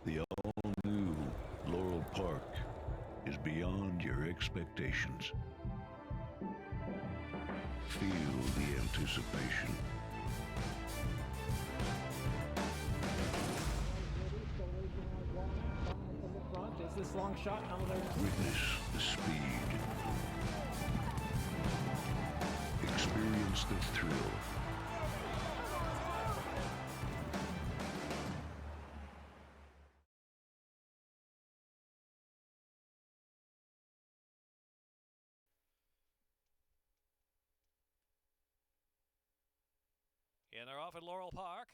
The all-new Laurel Park is beyond your expectations. Feel the anticipation. Is this long shot? Witness the speed. Experience the thrill. And they're off at Laurel Park.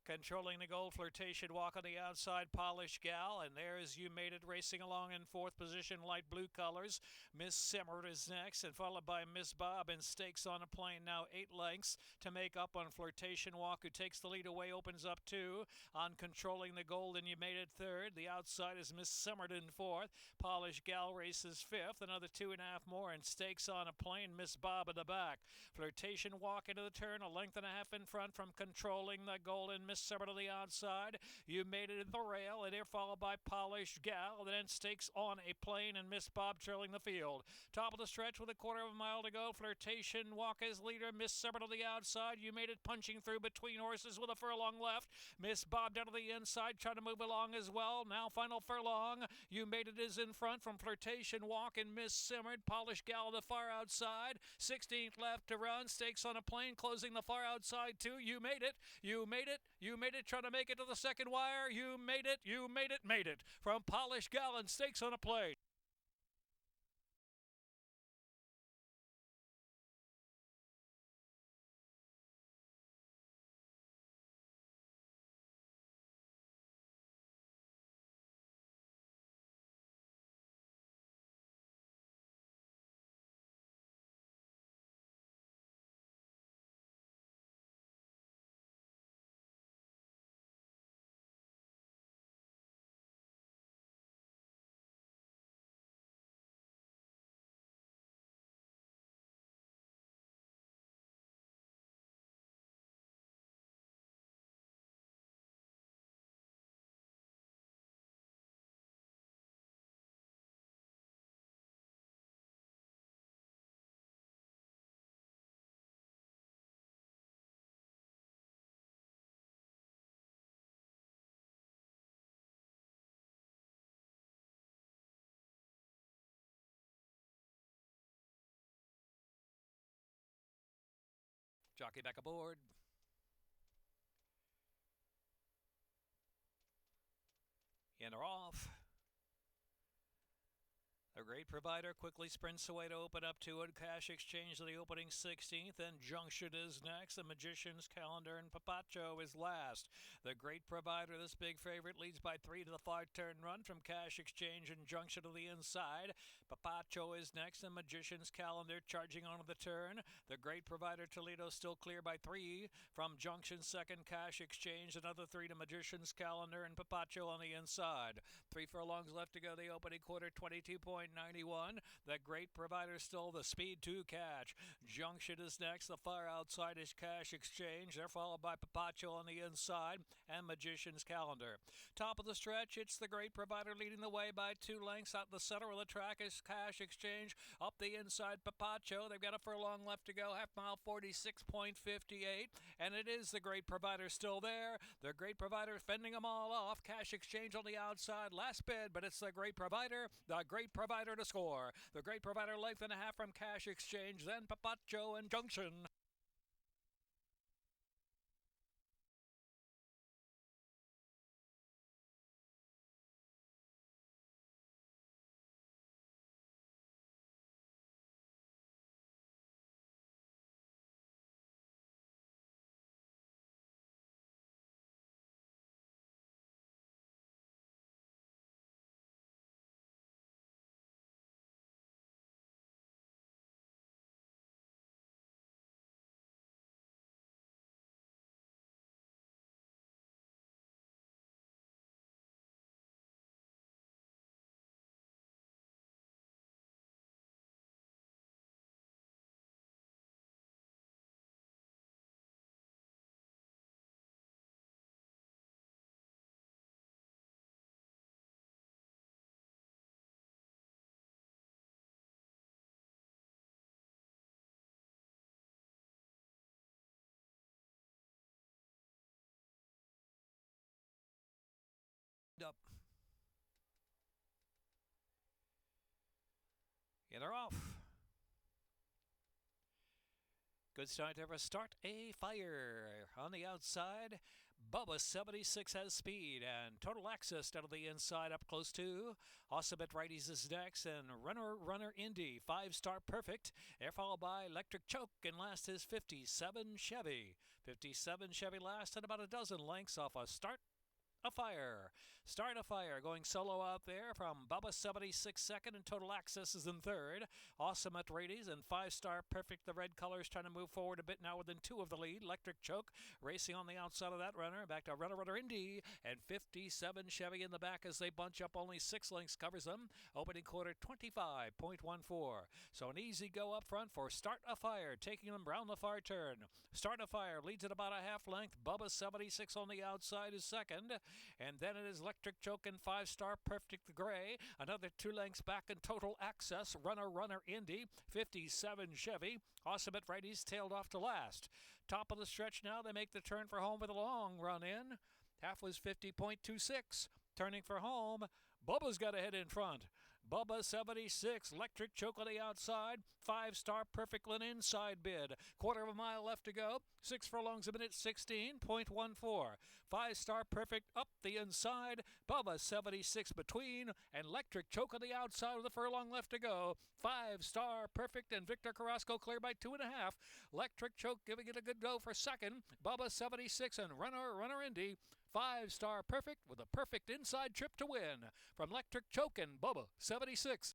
Controlling the goal, Flirtation Walk on the outside, Polished Gal. And there's You Made It racing along in fourth position, light blue colors. Miss Simmered is next, and followed by Miss Bob and Stakes on a Plane. Now 8 lengths to make up on Flirtation Walk, who takes the lead away, opens up 2. On Controlling the Gold, and You Made It third. The outside is Miss Simmered in fourth. Polished Gal races fifth. Another 2.5 more, and Stakes on a Plane, Miss Bob at the back. Flirtation Walk into the turn, a length and a half in front from Controlling the Gold, and Miss Simmered on the outside. You Made It at the rail, and they're followed by Polished Gal, and then Stakes on a Plane, and Miss Bob trailing the field. Top of the stretch with a quarter of a mile to go. Flirtation Walk as leader. Miss Simmered on the outside. You Made It punching through between horses with a furlong left. Miss Bob down to the inside, trying to move along as well. Now final furlong. You Made It is in front from Flirtation Walk and Miss Simmered. Polished Gal the far outside. 16th left to run. Stakes on a Plane closing the far outside too. You Made It. You Made It. You Made It, trying to make it to the second wire. You Made It. You Made It. Made it. From Polished Gal and Stakes on a Plane. Jockey back aboard. And they're off. A Great Provider quickly sprints away to open up to it. Cash Exchange to the opening 16th. Then Junction is next. The Magician's Calendar and Papacho is last. The Great Provider, this big favorite, leads by 3 to the far turn run from Cash Exchange and Junction to the inside. Papacho is next. The Magician's Calendar charging onto the turn. The Great Provider Toledo still clear by 3 from Junction second. Cash Exchange, another 3 to Magician's Calendar and Papacho on the inside. 3 furlongs left to go the opening quarter, 22.91. The Great Provider still the speed to catch. Junction is next. The far outside is Cash Exchange. They're followed by Papacho on the inside and Magician's Calendar. Top of the stretch, it's the Great Provider leading the way by 2 lengths. Out the center of the track is Cash Exchange. Up the inside, Papacho. They've got a furlong left to go. Half mile, 46.58. And it is the Great Provider still there. The Great Provider fending them all off. Cash Exchange on the outside. Last bid, but it's the Great Provider. The Great Provider to score. The Great Provider length and a half from Cash Exchange. Then Papacho and Junction. Up. And they're off. Good start ever. Start a fire on the outside. Bubba 76 has speed and total access down to the inside up close to. Awesome at righties is next, and Runner Indy 5-star perfect. They're followed by Electric Choke, and last is 57 Chevy. 57 Chevy last, and about a dozen lengths off a Start a Fire. Start a Fire going solo out there from Bubba 76 second, and total access is in third. Awesome at Radies and 5-star perfect. The red colors trying to move forward a bit now within 2 of the lead. Electric Choke racing on the outside of that runner. Back to Runner Indy and 57 Chevy in the back as they bunch up. Only 6 lengths covers them. Opening quarter 25.14. So an easy go up front for Start a Fire, taking them round the far turn. Start a Fire leads at about a half length. Bubba 76 on the outside is second. And then it is Electric Choke and 5-star perfect gray. Another 2 lengths back in total access. Runner Indy, 57 Chevy. Awesome at righties tailed off to last. Top of the stretch now. They make the turn for home with a long run in. Half was 50.26. Turning for home. Bubba's got a head in front. Bubba 76, Electric Choke on the outside, 5-star perfect an inside bid. Quarter of a mile left to go, 6 furlongs a minute, 16.14. 5-star perfect up the inside, Bubba 76 between, and Electric Choke on the outside with a furlong left to go. 5-star perfect and Victor Carrasco clear by 2.5. Electric Choke giving it a good go for second. Bubba 76 and Runner Indy. 5-star perfect with a perfect inside trip to win. From Electric Choke and Bubba 76.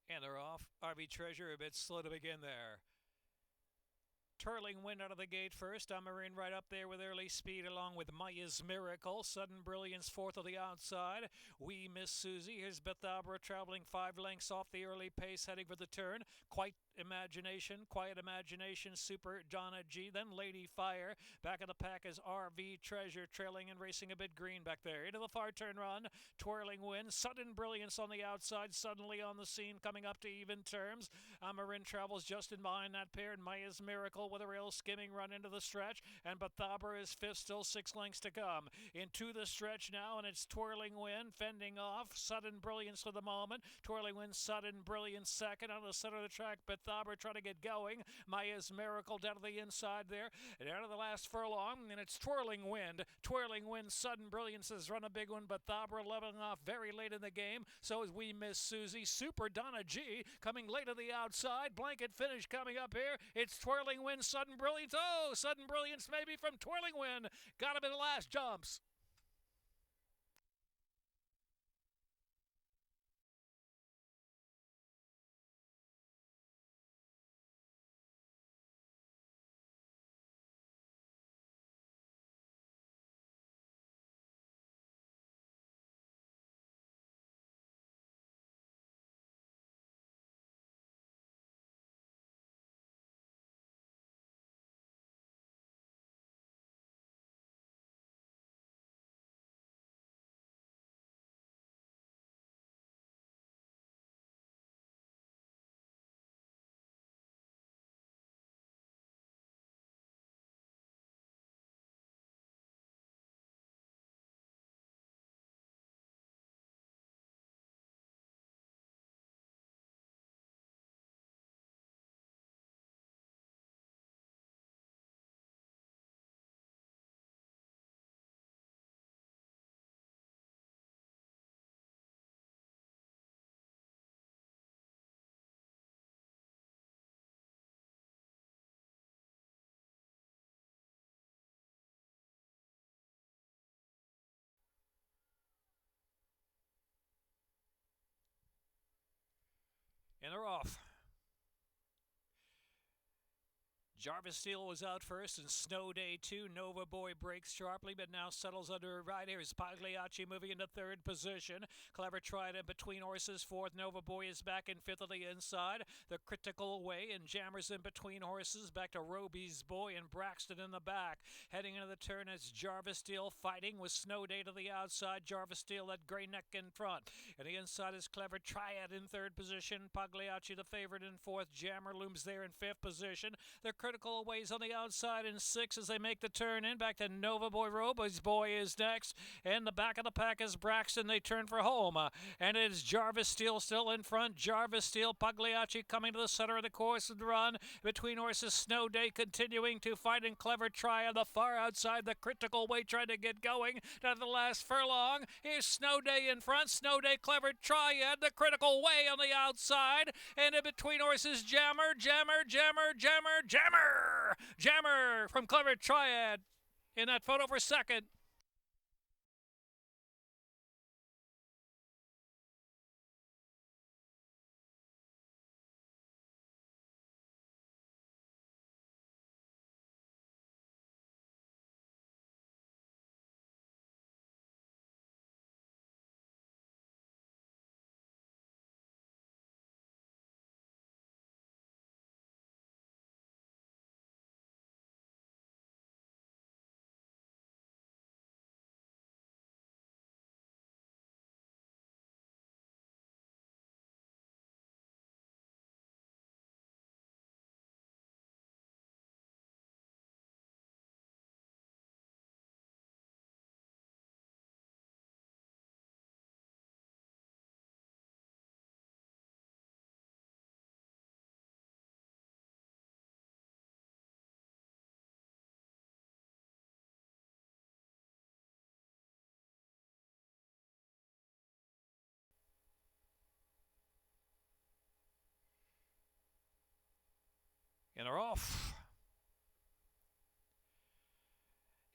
And they're off. RV Treasure a bit slow to begin there. Twirling Wind out of the gate first. Amarin right up there with early speed along with Maya's Miracle. Sudden Brilliance fourth of the outside. We Miss Susie. Here's Bethabra traveling 5 lengths off the early pace heading for the turn. Quiet Imagination, Super Donna G. Then Lady Fire. Back of the pack is RV Treasure trailing and racing a bit green back there. Into the far turn run. Twirling Wind. Sudden Brilliance on the outside. Suddenly on the scene coming up to even terms. Amarin travels just in behind that pair. And Maya's Miracle with a real skimming run into the stretch. And Bethabra is fifth, still 6 lengths to come. Into the stretch now, and it's Twirling Wind fending off. Sudden Brilliance for the moment. Twirling Wind, Sudden Brilliance second on the center of the track. Bethabra trying to get going. Maya's Miracle down to the inside there. And down to the last furlong, and it's Twirling Wind. Twirling Wind, Sudden Brilliance has run a big one. Bethabra leveling off very late in the game. So is We Miss Susie. Super Donna G coming late to the outside. Blanket finish coming up here. It's Twirling Wind, Sudden Brilliance. Oh, Sudden Brilliance maybe from Twirling Wind. Got him in the last jumps. And they're off. Jarvis Steele was out first, and Snow Day 2. Nova Boy breaks sharply, but now settles under right. Here's Pagliacci moving into third position. Clever tried in between horses. Fourth, Nova Boy is back in fifth on the inside. The Critical Away and Jammers in between horses. Back to Roby's Boy and Braxton in the back. Heading into the turn, it's Jarvis Steele fighting with Snow Day to the outside. Jarvis Steele at Grey Neck in front. And the inside is Clever Triad in third position. Pagliacci the favorite in fourth. Jammer looms there in fifth position. The Critical Aways on the outside in six as they make the turn in. Back to Nova Boy. Roby's Boy is next. And the back of the pack is Braxton. They turn for home. And it is Jarvis Steele still in front. Jarvis Steele, Pagliacci coming to the center of the course and run. Between horses, Snow Day continuing to fight and Clever Try on the far outside. The Critical Way trying to get going down to the last furlong. Here's Snow Day in front. Snow Day, Clever Triad, the Critical Way on the outside. And in between horses, Jammer from Clever Triad in that photo for second. And they're off.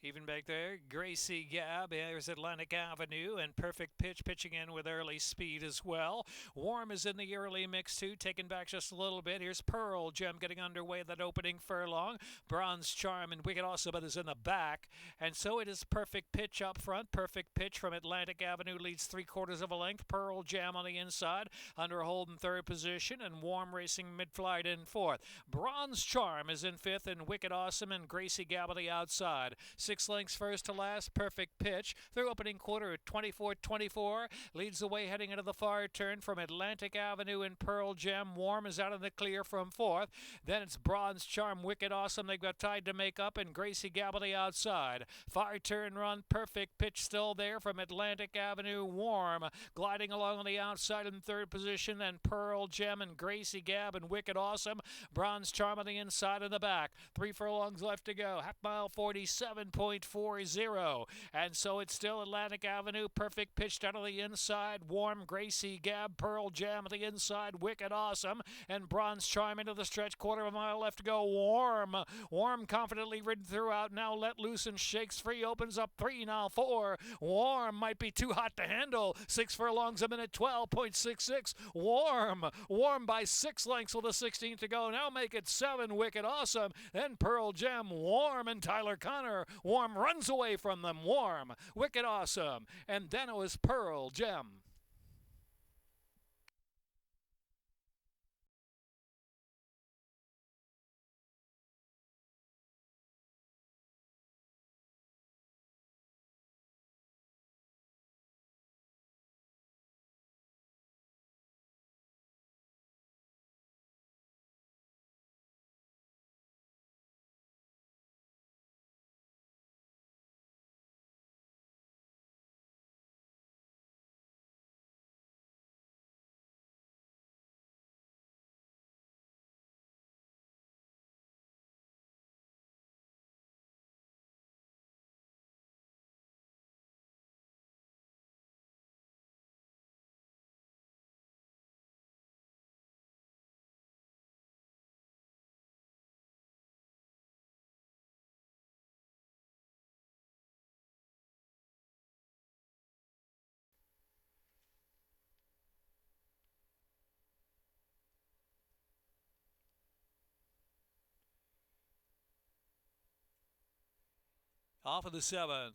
Even back there, Gracie Gab, there's Atlantic Avenue, and Perfect Pitch pitching in with early speed as well. Warm is in the early mix too, taken back just a little bit. Here's Pearl Gem getting underway that opening furlong. Bronze Charm and Wicked Awesome is in the back. And so it is Perfect Pitch up front. Perfect Pitch from Atlantic Avenue leads 3/4 of a length. Pearl Jam on the inside, under hold in third position, and Warm racing mid-flight in fourth. Bronze Charm is in fifth, and Wicked Awesome and Gracie Gab on the outside. 6 lengths first to last. Perfect Pitch through opening quarter at 24-24 leads the way heading into the far turn from Atlantic Avenue and Pearl Gem. Warm is out in the clear from fourth. Then it's Bronze Charm, Wicked Awesome. They've got tied to make up, and Gracie Gab on the outside. Far turn run. Perfect Pitch still there from Atlantic Avenue. Warm gliding along on the outside in third position. Then Pearl Gem and Gracie Gab and Wicked Awesome. Bronze Charm on the inside and the back. 3 furlongs left to go. Half mile 47.40. And so it's still Atlantic Avenue. Perfect Pitch down on the inside. Warm, Gracie Gab, Pearl Jam on the inside. Wicked Awesome and Bronze Charm into the stretch. 1/4 mile left to go. Warm confidently ridden throughout. Now let loose and shakes free. Opens up 3, now 4. Warm might be too hot to handle. 6 furlongs a minute, 12.66. Warm by 6 lengths with a 16th to go. Now make it 7. Wicked Awesome. Then Pearl Gem, Warm, and Tyler Connor. Warm runs away from them. Warm, Wicked Awesome, and then it was Pearl Gem. Off of the 7th.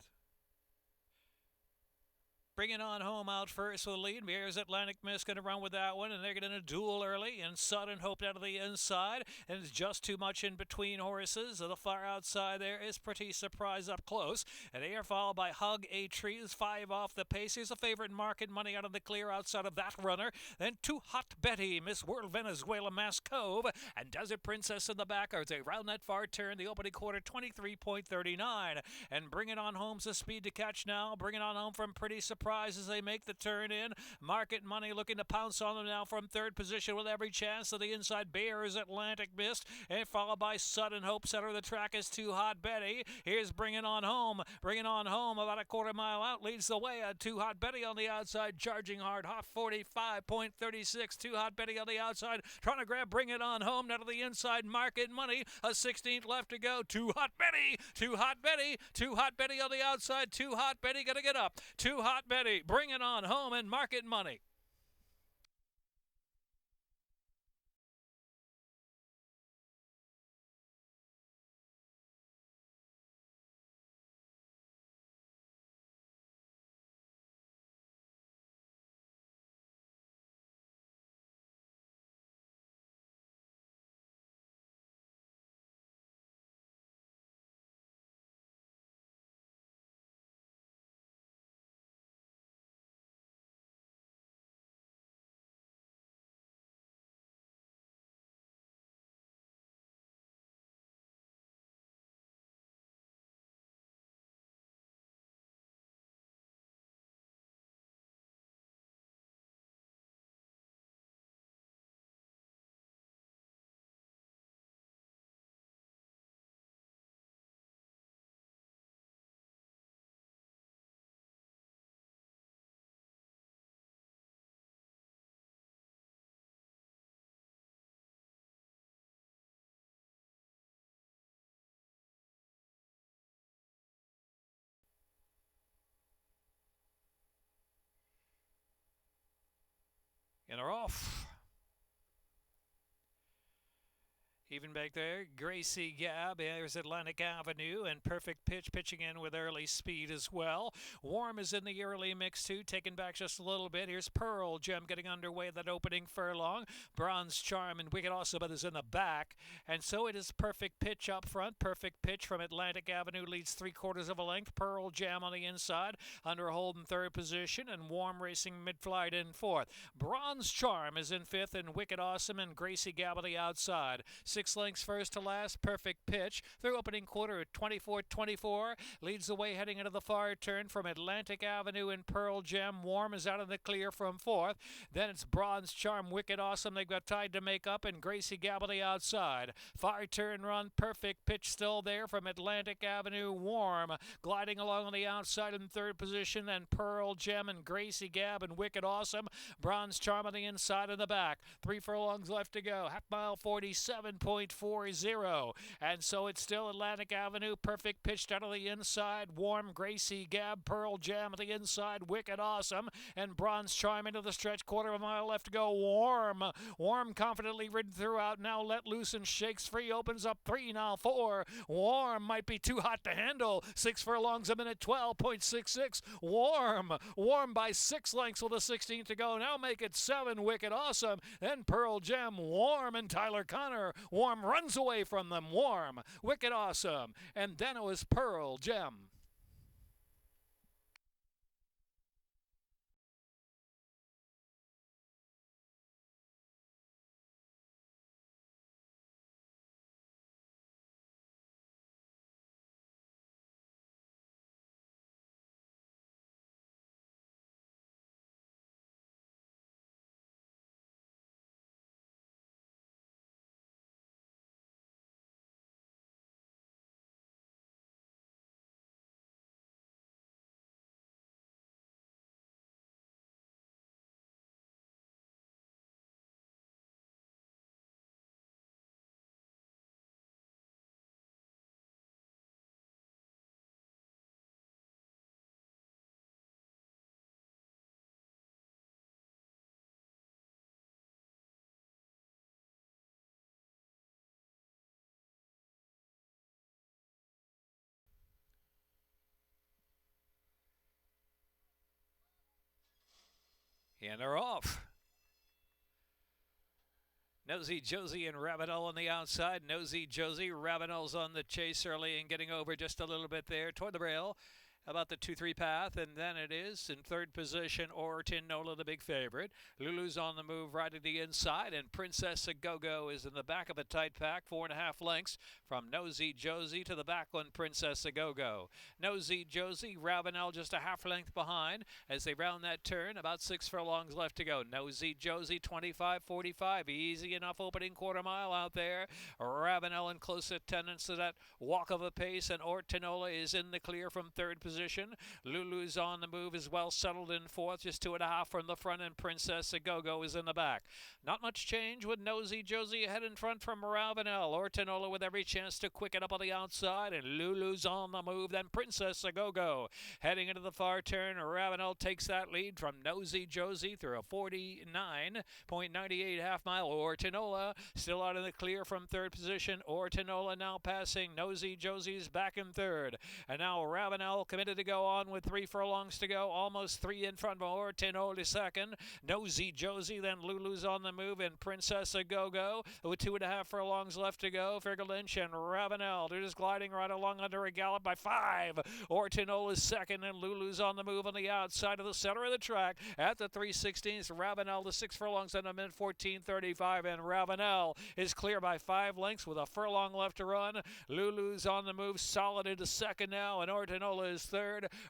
Bringing on home out first with the lead. Here's Atlantic Mist going to run with that one, and they're getting a duel early. And Sudden Hope out of the inside, and it's just too much in between horses. The far outside there is Pretty Surprise up close, and they are followed by Hug A Trees, 5 off the pace. Here's a favorite Market Money out of the clear outside of that runner. Then Too Hot Betty, Miss World Venezuela, Mass Cove, and Desert Princess in the back as they round that far turn. The opening quarter 23.39, and Bringing On Home's the speed to catch now. Bringing On Home from Pretty Surprise as they make the turn in. Market Money looking to pounce on them now from third position with every chance. To the inside, Bears Atlantic Mist, and followed by Sudden Hope. Center of the track is Too Hot Betty. Here's Bringing On Home. Bringing On Home about a quarter mile out leads the way. Too Hot Betty on the outside, charging hard. Hot 45.36. Too Hot Betty on the outside, trying to grab Bring It On Home. Now to the inside, Market Money. A 16th left to go. Too Hot Betty. Too Hot Betty. Too Hot Betty on the outside. Too Hot Betty gonna get up. Too Hot Betty. Bring It On Home and Market Money. And are off. Even back there, Gracie Gab, there's Atlantic Avenue, and Perfect Pitch pitching in with early speed as well. Warm is in the early mix too, taking back just a little bit. Here's Pearl Gem getting underway that opening furlong. Bronze Charm and Wicked Awesome is in the back. And so it is Perfect Pitch up front. Perfect Pitch from Atlantic Avenue leads 3/4 of a length. Pearl Jam on the inside, under hold in third position, and Warm racing mid-flight in fourth. Bronze Charm is in fifth, and Wicked Awesome and Gracie Gab on the outside. 6 lengths first to last. Perfect Pitch through opening quarter at 24-24 leads the way heading into the far turn from Atlantic Avenue, and Pearl Gem. Warm is out of the clear from fourth. Then it's Bronze Charm, Wicked Awesome. They've got tied to make up, and Gracie Gab on the outside. Far turn run. Perfect Pitch still there from Atlantic Avenue. Warm gliding along on the outside in third position, and Pearl Gem and Gracie Gab and Wicked Awesome. Bronze Charm on the inside and the back. 3 furlongs left to go. Half mile 47.40. And so it's still Atlantic Avenue. Perfect Pitched out of the inside. Warm, Gracie Gab, Pearl Jam at the inside. Wicked Awesome and Bronze Charm into the stretch. Quarter of a mile left to go. Warm confidently ridden throughout. Now let loose and shakes free. Opens up 3, now 4. Warm might be too hot to handle. 6 furlongs a minute, 12.66. Warm by 6 lengths with a 16 to go. Now make it 7. Wicked Awesome. Then Pearl Jam, Warm, and Tyler Connor. Warm runs away from them. Warm, Wicked Awesome, and then it was Pearl Gem. And they're off. Nosy Josie and Ravenel on the outside. Nosy Josie, Ravenel's on the chase early and getting over just a little bit there toward the rail. About the 2-3 path, and then it is in third position, Orton Nola, the big favorite. Lulu's on the move right at the inside, and Princess A Go-Go is in the back of a tight pack, 4.5 lengths from Nosy Josie to the back one, Princess A Go-Go. Nosy Josie, Ravenel just a half length behind as they round that turn, about 6 furlongs left to go. Nosy Josie, 25-45, easy enough opening quarter mile out there. Ravenel in close attendance to that walk of a pace, and Orton Nola is in the clear from third position. Lulu's on the move, is well settled in fourth, just 2.5 from the front, and Princess A Go-Go is in the back. Not much change with Nosy Josie ahead in front from Ravenel. Orton Nola with every chance to quicken up on the outside, and Lulu's on the move, then Princess A Go-Go. Heading into the far turn, Ravenel takes that lead from Nosy Josie through a 49.98 half mile. Orton Nola still out in the clear from third position. Orton Nola now passing Nosy Josie's back in third. And now Ravenel committed to go on with 3 furlongs to go, almost 3 in front of Orton Nola second. Nosy Josie, then Lulu's on the move, and Princess A Go-Go with 2.5 furlongs left to go. Figure Lynch and Ravenel, they're just gliding right along under a gallop by 5. Orton Nola's second, and Lulu's on the move on the outside of the center of the track at the 3/16. Ravenel the 6 furlongs in a minute 14:35, and Ravenel is clear by 5 lengths with a furlong left to run. Lulu's on the move, solid into second now, and Orton Nola is third.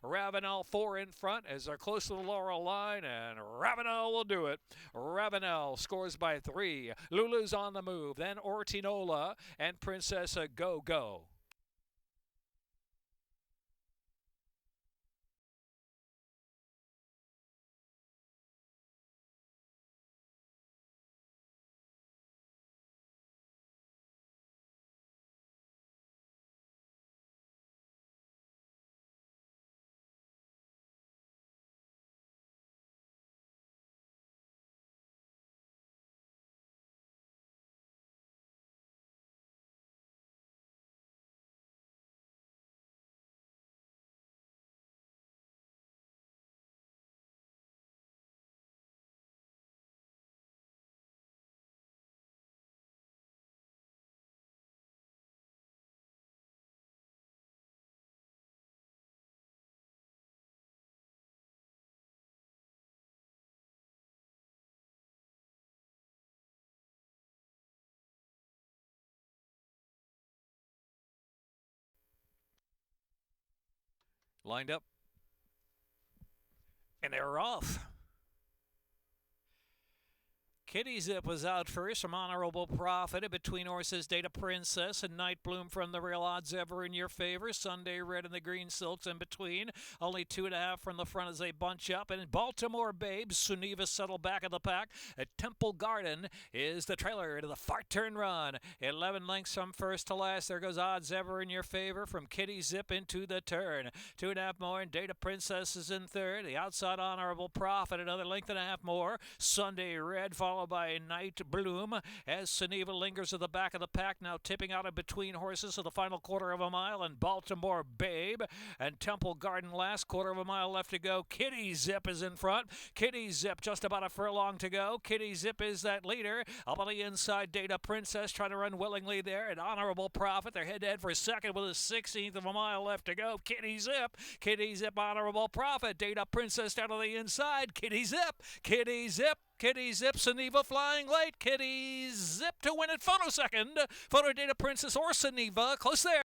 Ravenel 4 in front as they're close to the Laurel line, and Ravenel will do it. Ravenel scores by 3. Lulu's on the move, then Orton Nola and Princess A Go-Go. Lined up, and they're off. Kitty Zip was out first from Honorable Profit. Between horses, Data Princess and Night Bloom from the real odds ever in your favor. Sunday Red and the Green Silks in between. Only 2.5 from the front as they bunch up. And Baltimore Babe, Suniva settled back of the pack. At Temple Garden is the trailer to the far turn run. 11 lengths from first to last. There goes odds ever in your favor from Kitty Zip into the turn. 2.5 more, and Data Princess is in third. The outside Honorable Profit, another length and a half more. Sunday Red followed by Night Bloom as Suniva lingers at the back of the pack, now tipping out in between horses to the final quarter of a mile, and Baltimore Babe and Temple Garden last, quarter of a mile left to go. Kitty Zip is in front. Kitty Zip just about a furlong to go. Kitty Zip is that leader. Up on the inside, Data Princess trying to run willingly there, and Honorable Profit, they're head-to-head for second with a 16th of a mile left to go. Kitty Zip, Honorable Profit, Data Princess down on the inside. Kitty Zip, Suniva flying late. Kitty Zip to win it. Photo second. Photo Data Princess or Suniva. Close there.